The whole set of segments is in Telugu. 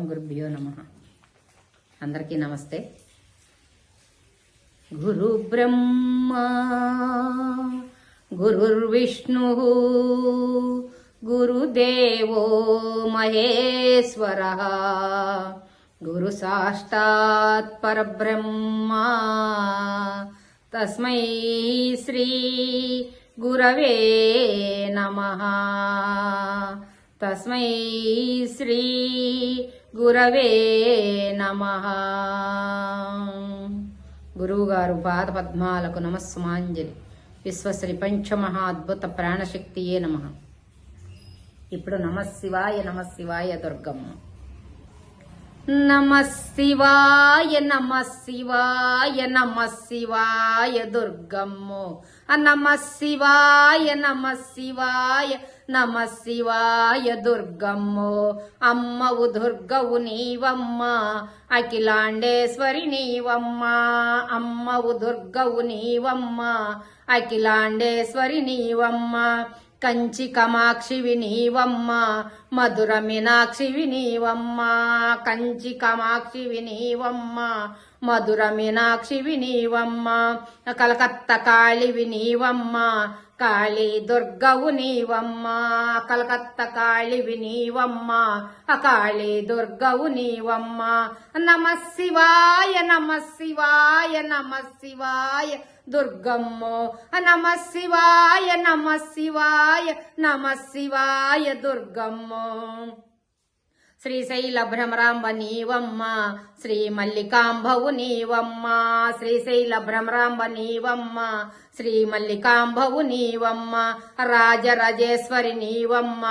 గురుభ్యో నమః. అందరికీ నమస్తే. గురు బ్రహ్మ గురుర్విష్ణు గురుదేవో మహేశ్వర గురు సాక్షాత్ పరబ్రహ్మ తస్మై శ్రీ గురవే నమః. తస్మై శ్రీ గురవే నమః. గురువుగారు పాదపద్మాలకు నమస్సుమాంజలి. విశ్వశ్రీ పంచమహా అద్భుత ప్రాణశక్తియే నమః. ఇప్పుడు నమశివాయ నమశివాయ దుర్గమ్మ. నమశివాయ నమశివాయ నమశివాయ దుర్గమ్మో. నమశివాయ నమశివాయ నమశివాయ దుర్గమ్మో. అమ్మవు దుర్గవు నీవమ్మ, అఖిలాండేశ్వరి నీవమ్మ. అమ్మవు దుర్గవు నీవమ్మ, అఖిలాండేశ్వరి నీవమ్మ. కంచి కమాక్షివి నీవమ్మ, మధుర మీనాక్షివి నీవమ్మ. కంచి కమాక్షివి నీవమ్మ, మధుర మీనాక్షివి నీవమ్మ. కలకత్త కాళివి నీవమ్మ, కాళీ దుర్గవు నీవమ్మ. కలకత్త కాళివి నీవమ్మ, కాళీ దుర్గవు నీవమ్మ. నమశివాయ నమశివాయ నమశివాయ దుర్గమ్మో. నమశివాయ నమశివాయ నమశివాయ దుర్గమ్మో. శ్రీశైల భ్రమరాంబ నీవమ్మ, శ్రీ మల్లికాంబవు నీవమ్మ. శ్రీశైల భ్రమరాంబ నీవమ్మ, శ్రీ మల్లికాంబవు నీవమ్మ. రాజరాజేశ్వరి నీవమ్మ,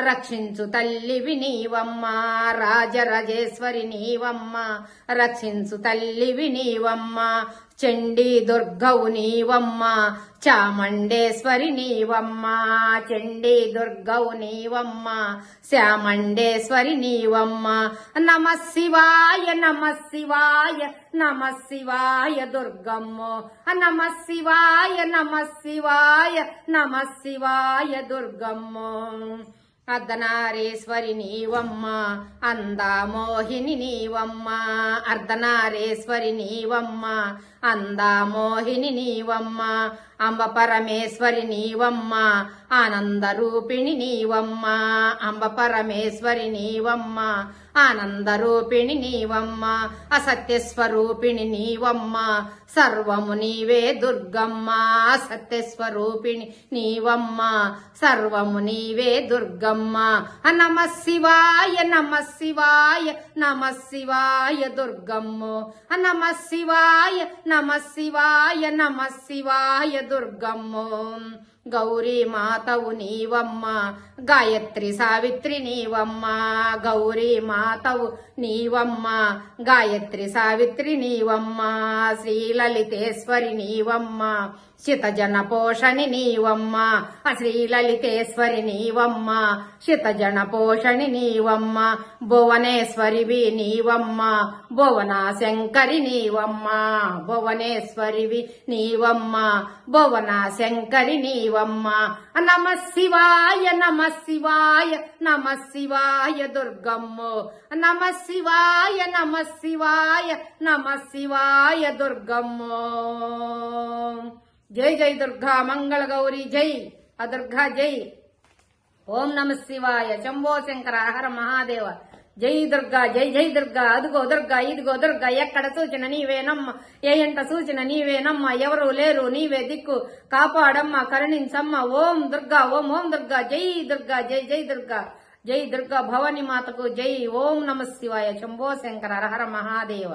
రక్షించు తల్లివి నీవమ్మ. రాజరాజేశ్వరి నీవమ్మ, రక్షించు తల్లివి నీవమ్మ. చండీ దుర్గవు నీవమ్మ, చాముండేశ్వరి నీవమ్మ. చండీ దుర్గవు నీవమ్మ, చాముండేశ్వరి నీవమ్మ. నమశివాయ నమశివాయ నమశివాయ దుర్గమ్మో. నమశివాయ నమశివాయ నమశివాయ దుర్గమ్మో. అర్ధనారీశ్వరి నీవమ్మ, అందామోహిని నీవమ్మ. అర్ధనారీశ్వరి నీవమ్మ, అందామోహిని నీవమ్మ. అంబ పరమేశ్వరి నీవమ్మ, ఆనందరూపిణి నీవమ్మ. అంబ పరమేశ్వరి నీవమ్మ, ఆనందరూపిణి నీవమ్మ. అసత్యస్వరూపిణి నీవమ్మ, సర్వము నీవే దుర్గమ్మ. సత్యస్వరూపిణి నీవమ్మ, సర్వము నీవే దుర్గమ్మ. నమశివాయ నమశివాయ నమశివాయ దుర్గమ్మో. నమశివాయ నమశివాయ నమశివాయ దుర్గమ్మో. గౌరీ మాతవు నీవమ్మ, గాయత్రి సావిత్రి నీవమ్మ. గౌరీ మాతవు నీవమ్మ, గాయత్రి సావిత్రి నీవమ్మ. శ్రీలలితేశ్వరి నీవమ్మ, శితజన పోషణి నీవమ్మ. శ్రీలలితేశ్వరి నీవమ్మ, శితజన పోషణి నీవమ్మ. భువనేశ్వరివి నీవమ్మ, భువన శంకరి నీవమ్మ. భువనేశ్వరివి నీవమ్మ, భువన శంకరి నీవమ్మ. నమశివాయ నమశివాయ నమశివాయ దుర్గమ్మో. నమశివాయ నమశివాయ నమశివాయ దుర్గమ్మో. జై జై దుర్గా మంగళ గౌరీ జై. అదుర్గా జై. ఓం నమశివాయ. శంభో శంకర హర మహాదేవ. జై దుర్గా జై జై దుర్గా. అదుగో దుర్గా ఇదిగో దుర్గా. ఎక్కడ సూచన నీవేనమ్మ, ఏ ఎంట సూచన నీవేనమ్మ. ఎవరు లేరు నీవే దిక్కు, కాపాడమ్మ కరుణించమ్మ. ఓం దుర్గా ఓం ఓం దుర్గా. జై దుర్గా జై జై దుర్గా. జై దుర్గా భవాని మాతకు జై. ఓం నమశివాయ. శంభో శంకర హర మహాదేవ.